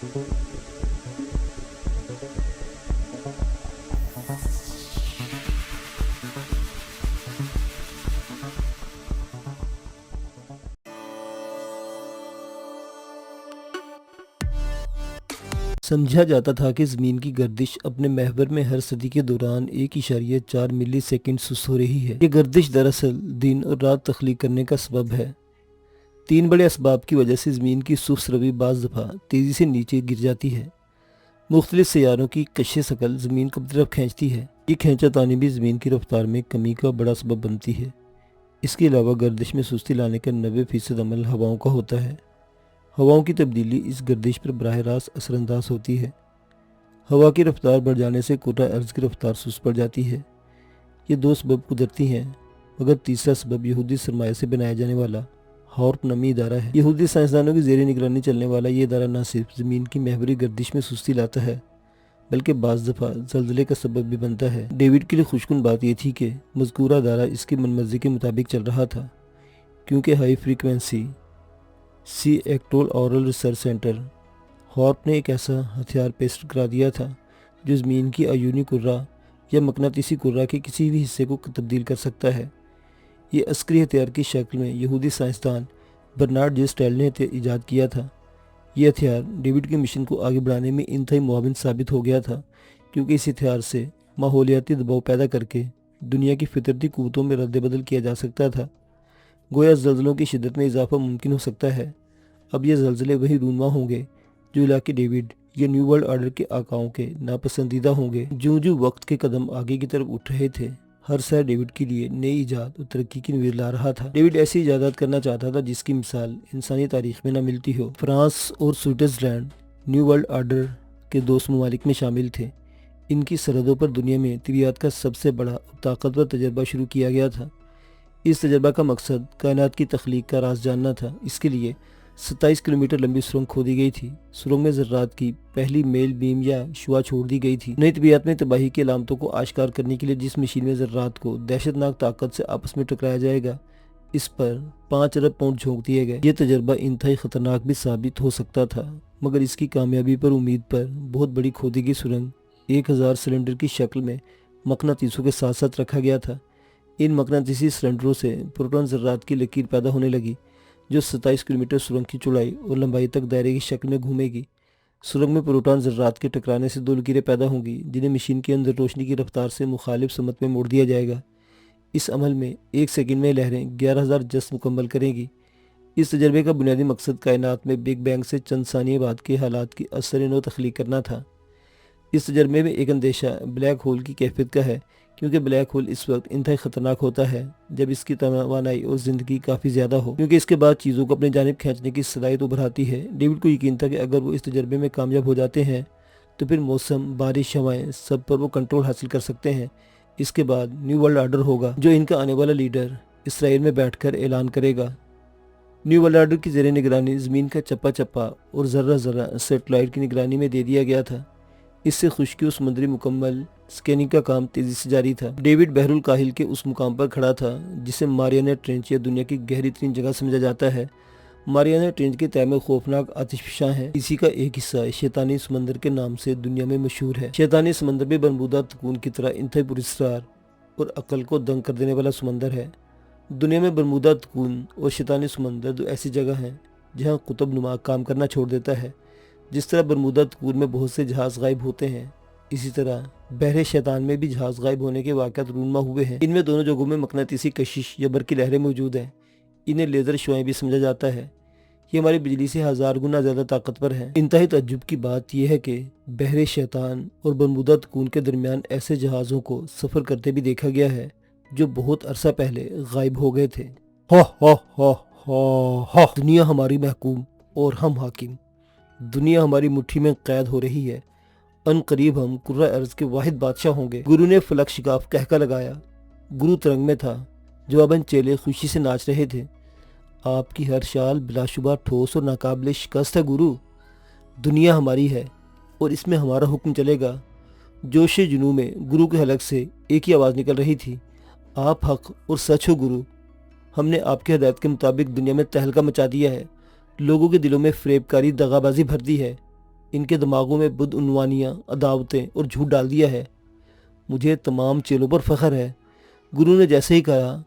समझा जाता था कि ज़मीन की गर्दिश अपने महवर में हर सदी के दौरान 1.4 मिली सेकेंड सुस्त हो रही है। ये गर्दिश दरअसल दिन और रात तख्लीक करने का सबब है। 3 बड़े असबाब की वजह से ज़मीन की सुस्त रवी बाज़ दफ़ा तेज़ी से नीचे गिर जाती है। मुख्तलिफ सैयारों की कश शकल ज़मीन को अपनी तरफ खींचती है। ये खींचातानी भी ज़मीन की रफ्तार में कमी का बड़ा सबब बनती है। इसके अलावा गर्दिश में सुस्ती लाने का 90% अमल हवाओं का होता है। हवाओं की तब्दीली इस गर्दिश पर बराह रास्त असरअंदाज होती है। हवा की रफ्तार बढ़ जाने से कुर्रा अर्ज़ की रफ्तार सुस्त पड़ जाती है। ये 2 सबब कुदरती हैं, मगर तीसरा सबब यहूदी सरमाए से बनाया जाने वाला हॉर्प नमी इदारा है। यहूदी साइंसदानों की ज़ेर निगरानी चलने वाला ये इदारा न सिर्फ ज़मीन की महवरी गर्दिश में सुस्ती लाता है, बल्कि बाज़ दफ़ा ज़लज़ले का सबब भी बनता है। डेविड के लिए खुशकुन बात यह थी कि मज़कूरा इदारा इसकी मनमर्जी के मुताबिक चल रहा था, क्योंकि हाई फ्रीक्वेंसी सी एक्टोल ऑरल रिसर्च सेंटर हॉर्प ने एक ऐसा हथियार पेश करा दिया था जो ज़मीन की अयूनी कुर्रा या मकनातीसी कुर्रा के किसी भी हिस्से को तब्दील कर सकता है। ये अस्करी हथियार की शक्ल में यहूदी साइंसदान बर्नार्ड जे स्टेल ने ईजाद किया था। ये हथियार डेविड के मिशन को आगे बढ़ाने में इंतहाई मुआविन साबित हो गया था, क्योंकि इस हथियार से माहौलियाती दबाव पैदा करके दुनिया की फितरती क़ुव्वतों में रद्द-ए-बदल किया जा सकता था। गोया ज़लज़लों की शिद्दत में इजाफा मुमकिन हो सकता है। अब ये ज़लज़ले वही रूनुमा होंगे जो इलाके डेविड या न्यू वर्ल्ड ऑर्डर के आकाओं के नापसंदीदा होंगे। जो वक्त के कदम आगे की तरफ उठ रहे थे, हर शहर डेविड के लिए नई ईजाद और तरक्की की नींव ला रहा था। डेविड ऐसी ईजादात करना चाहता था जिसकी मिसाल इंसानी तारीख में न मिलती हो। फ्रांस और स्विट्ज़रलैंड न्यू वर्ल्ड ऑर्डर के दोस्त ममालिक में शामिल थे। इनकी सरहदों पर दुनिया में तिबियात का सबसे बड़ा और ताकतवर तजर्बा शुरू किया गया था। इस तजर्बा का मकसद कायनात की तख्लीक का राज जानना था। इसके लिए 27 किलोमीटर लंबी सुरंग खोदी गई थी। सुरंग में ज़र्रात की पहली मेल बीम या शुआ छोड़ दी गई थी। नई तबीयत में तबाही की अलामतों को आश्कार करने के लिए जिस मशीन में ज़र्रात को दहशतनाक ताकत से आपस में टकराया जाएगा, इस पर 5 अरब पाउंड झोंक दिए गए। यह तजर्बा इंतहाई ख़तरनाक भी साबित हो सकता था, मगर इसकी कामयाबी पर उम्मीद पर बहुत बड़ी खोदी गई सुरंग 1000 सिलेंडर की शक्ल में मकनातीसों के साथ साथ रखा गया था। इन मकनातीसी सिलेंडरों से प्रोटॉन ज़र्रात की लकीर पैदा होने लगी, जो 27 किलोमीटर सुरंग की चौड़ाई और लंबाई तक दायरे की शक्ल में घूमेगी। सुरंग में प्रोटॉन ज़र्रात के टकराने से 2 लकीरें पैदा होंगी, जिन्हें मशीन के अंदर रोशनी की रफ्तार से मुखालिफ समत में मोड़ दिया जाएगा। इस अमल में 1 सेकंड में लहरें 11,000 जस्ट मुकम्मल करेंगी। इस तजर्बे का बुनियादी मकसद कायनात में बिग बैंग से चंद सानिये बाद के हालात की असर नो तख्लीक करना था। इस तजर्बे में एक अंदेशा ब्लैक होल की कैफियत का है, क्योंकि ब्लैक होल इस वक्त इंतहाई ख़तरनाक होता है जब इसकी तवानाई और ज़िंदगी काफ़ी ज़्यादा हो, क्योंकि इसके बाद चीज़ों को अपनी जानिब खींचने की सलाहियत उभर आती है। डेविड को यकीन था कि अगर वो इस तजर्बे में कामयाब हो जाते हैं तो फिर मौसम, बारिश, हवाएं सब पर वो कंट्रोल हासिल कर सकते हैं। इसके बाद न्यू वर्ल्ड ऑर्डर होगा, जो इनका आने वाला लीडर इसराइल में बैठकर ऐलान करेगा। न्यू वर्ल्ड ऑर्डर की ज़ेर निगरानी ज़मीन का चप्पा चप्पा और ज़र्रा ज़र्रा सेटेलाइट की निगरानी में दे दिया गया था। इससे खुश्की और समुद्री मुकम्मल स्कैनिंग का काम तेज़ी से जारी था। डेविड बहरुल काहिल के उस मुकाम पर खड़ा था जिसे मारियाना ट्रेंच या दुनिया की गहरी तरीन जगह समझा जाता है। मारियाना ट्रेंच के तय में खौफनाक आतिशफशां है। इसी का एक हिस्सा शैतानी समंदर के नाम से दुनिया में मशहूर है। शैतानी समंदर भी बरमूदा तकून की तरह इंतहाई पुरस्कार और अक्ल को दंग कर देने वाला समंदर है। दुनिया में बरमूदा तकून और शैतानी समंदर 2 ऐसी जगह हैं जहाँ कुतुब नुमा काम करना छोड़ देता है। जिस तरह बरमूदा तकून में बहुत से जहाज़ गायब होते हैं, इसी तरह बहरे शैतान में भी जहाज़ गायब होने के वाक़यात रूनुमा हुए हैं। इनमें दोनों जगहों में मकनातीसी कशिश या बर्क़ी लहरें मौजूद हैं। इन्हें लेज़र शुआएं भी समझा जाता है। ये हमारी बिजली से 1000 गुना ज़्यादा ताकतवर है। इंतहाई तअज्जुब की बात यह है कि बहरे शैतान और बरमूदा तकून के दरमियान ऐसे जहाज़ों को सफ़र करते भी देखा गया है जो बहुत अरसा पहले गायब हो गए थे। हा हा हा हा हा। दुनिया हमारी महकूम और हम हाकिम। दुनिया हमारी मुट्ठी में कैद हो रही है। अन करीब हम कुर्रा अर्ज़ के वाहिद बादशाह होंगे। गुरु ने फलक शिकाफ कहका लगाया। गुरु तरंग में था। जवाबन चेले खुशी से नाच रहे थे। आपकी हर शाल बिलाशुबा ठोस और नाकाबिल शिकस्त है गुरु। दुनिया हमारी है और इसमें हमारा हुक्म चलेगा। जोश जुनू में गुरु के हलक से एक ही आवाज़ निकल रही थी, आप हक और सच हो गुरु। हमने आपके हिदायत के मुताबिक दुनिया में तहलका मचा दिया है। लोगों के दिलों में फ़रेबकारी, दगाबाजी भर दी है। ان کے دماغوں میں بدعنوانیاں، عداوتیں اور جھوٹ ڈال دیا ہے۔ مجھے تمام چیلوں پر فخر ہے۔ گرو نے جیسے ہی کہا،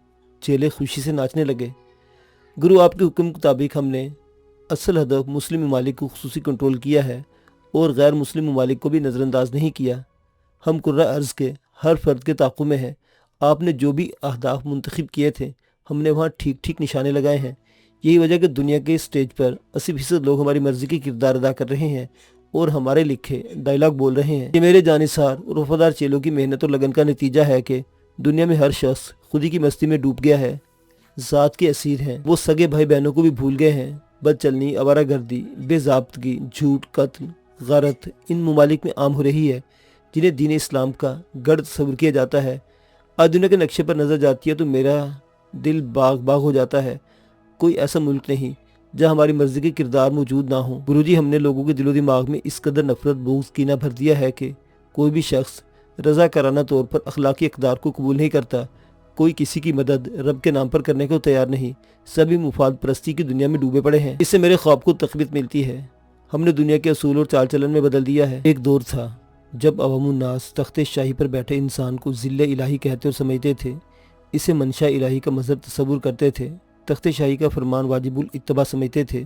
چیلے خوشی سے ناچنے لگے۔ گرو، آپ کے حکم کے مطابق ہم نے اصل ہدف مسلم ممالک کو خصوصی کنٹرول کیا ہے اور غیر مسلم ممالک کو بھی نظر انداز نہیں کیا۔ ہم کرۂ ارض کے ہر فرد کے تعاقب میں ہیں۔ آپ نے جو بھی اہداف منتخب کیے تھے ہم نے وہاں ٹھیک ٹھیک نشانے لگائے ہیں۔ یہی وجہ کہ دنیا کے اسٹیج پر 80% لوگ ہماری مرضی کی کردار ادا کر رہے ہیں اور ہمارے لکھے ڈائلاگ بول رہے ہیں۔ یہ میرے جانثار اور وفادار چیلوں کی محنت اور لگن کا نتیجہ ہے کہ دنیا میں ہر شخص خودی کی مستی میں ڈوب گیا ہے، ذات کے اسیر ہیں۔ وہ سگے بھائی بہنوں کو بھی بھول گئے ہیں۔ بد چلنی، آوارہ گردی، بے ضابطگی، جھوٹ، قتل، غارت ان ممالک میں عام ہو رہی ہے جنہیں دین اسلام کا گڑھ تصور کیا جاتا ہے۔ آج دنیا کے نقشے پر نظر جاتی ہے تو میرا دل باغ باغ ہو جاتا ہے۔ کوئی ایسا ملک نہیں جہاں ہماری مرضی کے کردار موجود نہ ہوں۔ گرو جی، ہم نے لوگوں کے دل و دماغ میں اس قدر نفرت، بغض، کینہ بھر دیا ہے کہ کوئی بھی شخص رضاکارانہ طور پر اخلاقی اقدار کو قبول نہیں کرتا۔ کوئی کسی کی مدد رب کے نام پر کرنے کو تیار نہیں۔ سبھی مفاد پرستی کی دنیا میں ڈوبے پڑے ہیں۔ اس سے میرے خواب کو تقویت ملتی ہے۔ ہم نے دنیا کے اصول اور چال چلن میں بدل دیا ہے۔ ایک دور تھا جب عوام الناس تخت شاہی پر بیٹھے انسان کو ذل الہی کہتے اور سمجھتے تھے، اسے منشا الہی کا مظہر تصور کرتے تھے، تخت شاہی کا فرمان واجب الاتباع سمجھتے تھے،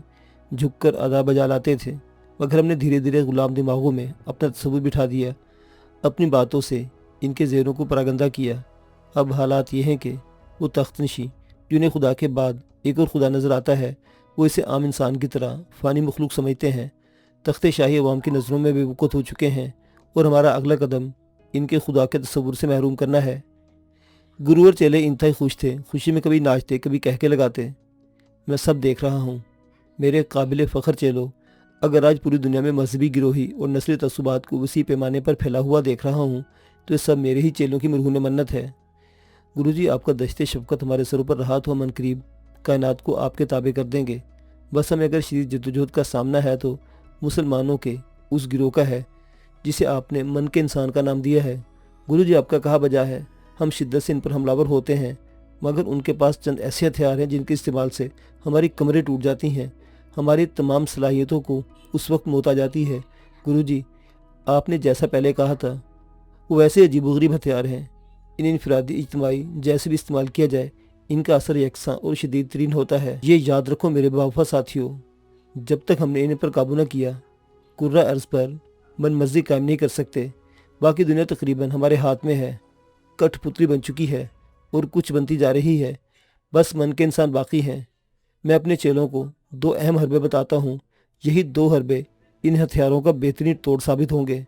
جھک کر ادا بجا لاتے تھے۔ مگر ہم نے دھیرے دھیرے غلام دماغوں میں اپنا تصور بٹھا دیا، اپنی باتوں سے ان کے ذہنوں کو پراگندہ کیا۔ اب حالات یہ ہیں کہ وہ تخت نشیں جنہیں خدا کے بعد ایک اور خدا نظر آتا ہے، وہ اسے عام انسان کی طرح فانی مخلوق سمجھتے ہیں۔ تخت شاہی عوام کی نظروں میں بے وقوف ہو چکے ہیں اور ہمارا اگلا قدم ان کے خدا کے تصور سے محروم کرنا ہے۔ گرو اور چیلے انتہائی خوش تھے، خوشی میں کبھی ناچتے، کبھی کہکے لگاتے۔ میں سب دیکھ رہا ہوں۔ میرے قابل فخر چیلو، اگر آج پوری دنیا میں مذہبی گروہی اور نسلی تعصبات کو وسیع پیمانے پر پھیلا ہوا دیکھ رہا ہوں تو یہ سب میرے ہی چیلوں کی مرہون منت ہے۔ گرو جی، آپ کا دشت شفقت ہمارے سروں پر رہا تو ہم عنقریب کائنات کو آپ کے تابع کر دیں گے۔ بس ہمیں اگر شدید جدوجہد کا سامنا ہے تو مسلمانوں کے اس گروہ کا ہے جسے آپ نے من کے انسان کا نام دیا ہے۔ گرو جی، آپ کا کہا بجا ہے، ہم شدت سے ان پر حملہ ور ہوتے ہیں، مگر ان کے پاس چند ایسے ہتھیار ہیں جن کے استعمال سے ہماری کمریں ٹوٹ جاتی ہیں، ہماری تمام صلاحیتوں کو اس وقت موت آ جاتی ہے۔ گرو جی، آپ نے جیسا پہلے کہا تھا وہ ویسے عجیب و غریب ہتھیار ہیں۔ انہیں انفرادی، اجتماعی جیسے بھی استعمال کیا جائے ان کا اثر یکساں اور شدید ترین ہوتا ہے۔ یہ یاد رکھو میرے باوفا ساتھیوں، جب تک ہم نے انہیں پر قابو نہ کیا کرۂ ارض پر من مرضی قائم نہیں کر سکتے۔ باقی دنیا تقریباً ہمارے ہاتھ میں ہے، کٹھ پتلی بن چکی ہے اور کچھ بنتی جا رہی ہے، بس من کے انسان باقی ہیں۔ میں اپنے چیلوں کو 2 اہم حربے بتاتا ہوں، یہی 2 حربے ان ہتھیاروں کا بہترین توڑ ثابت ہوں گے۔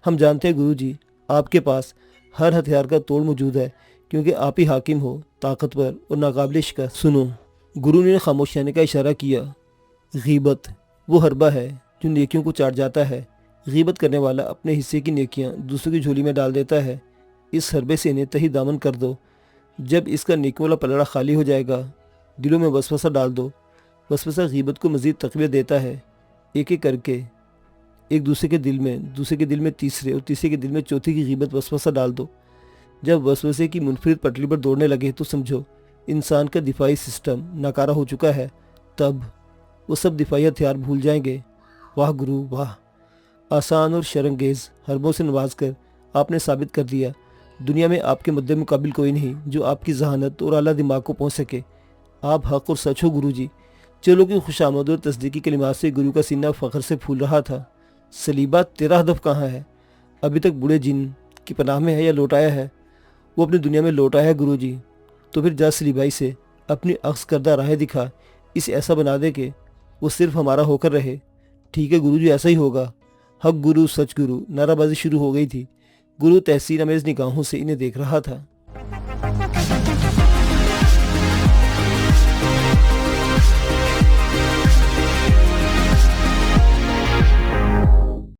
ہم جانتے ہیں گرو جی، آپ کے پاس ہر ہتھیار کا توڑ موجود ہے کیونکہ آپ ہی حاکم ہو، طاقتور اور ناقابل شکست۔ سنو، گرو نے خاموش رہنے کا اشارہ کیا۔ غیبت وہ حربہ ہے جو نیکیوں کو چاٹ جاتا ہے۔ غیبت کرنے والا اپنے حصے کی نیکیاں دوسروں کی جھولی میں ڈال دیتا ہے۔ اس حربے سے انہیں تہی دامن کر دو۔ جب اس کا نیکیوں والا پلڑا خالی ہو جائے گا، دلوں میں وسوسہ ڈال دو۔ وسوسہ غیبت کو مزید تقویت دیتا ہے۔ ایک ایک کر کے ایک دوسرے کے دل میں، دوسرے کے دل میں تیسرے اور تیسرے کے دل میں چوتھے کی غیبت وسوسہ ڈال دو۔ جب وسوسے کی منفرد پٹری پر دوڑنے لگے تو سمجھو انسان کا دفاعی سسٹم ناکارہ ہو چکا ہے۔ تب وہ سب دفاعی ہتھیار بھول جائیں گے۔ واہ گرو واہ! آسان اور شرنگیز حربوں سے نواز کر آپ نے ثابت کر دیا دنیا میں آپ کے مد مقابل کوئی نہیں جو آپ کی ذہانت اور اعلیٰ دماغ کو پہنچ سکے۔ آپ حق اور سچ ہو گرو جی۔ چلو کی خوشامد اور تصدیقی کلمات سے گرو کا سینہ فخر سے پھول رہا تھا۔ سلیبہ، تیرا ہدف کہاں ہے؟ ابھی تک بوڑھے جن کی پناہ میں ہے یا لوٹ آیا ہے؟ وہ اپنی دنیا میں لوٹ آیا ہے گرو جی۔ تو پھر جا سلیبائی سے اپنی اخذ کردہ راہیں دکھا، اسے ایسا بنا دے کہ وہ صرف ہمارا ہو کر رہے۔ ٹھیک ہے گرو جی، ایسا ہی ہوگا۔ حق گرو، سچ گرو، نعرہ بازی شروع ہو گئی تھی۔ گرو تحسین امیز نگاہوں سے انہیں دیکھ رہا تھا۔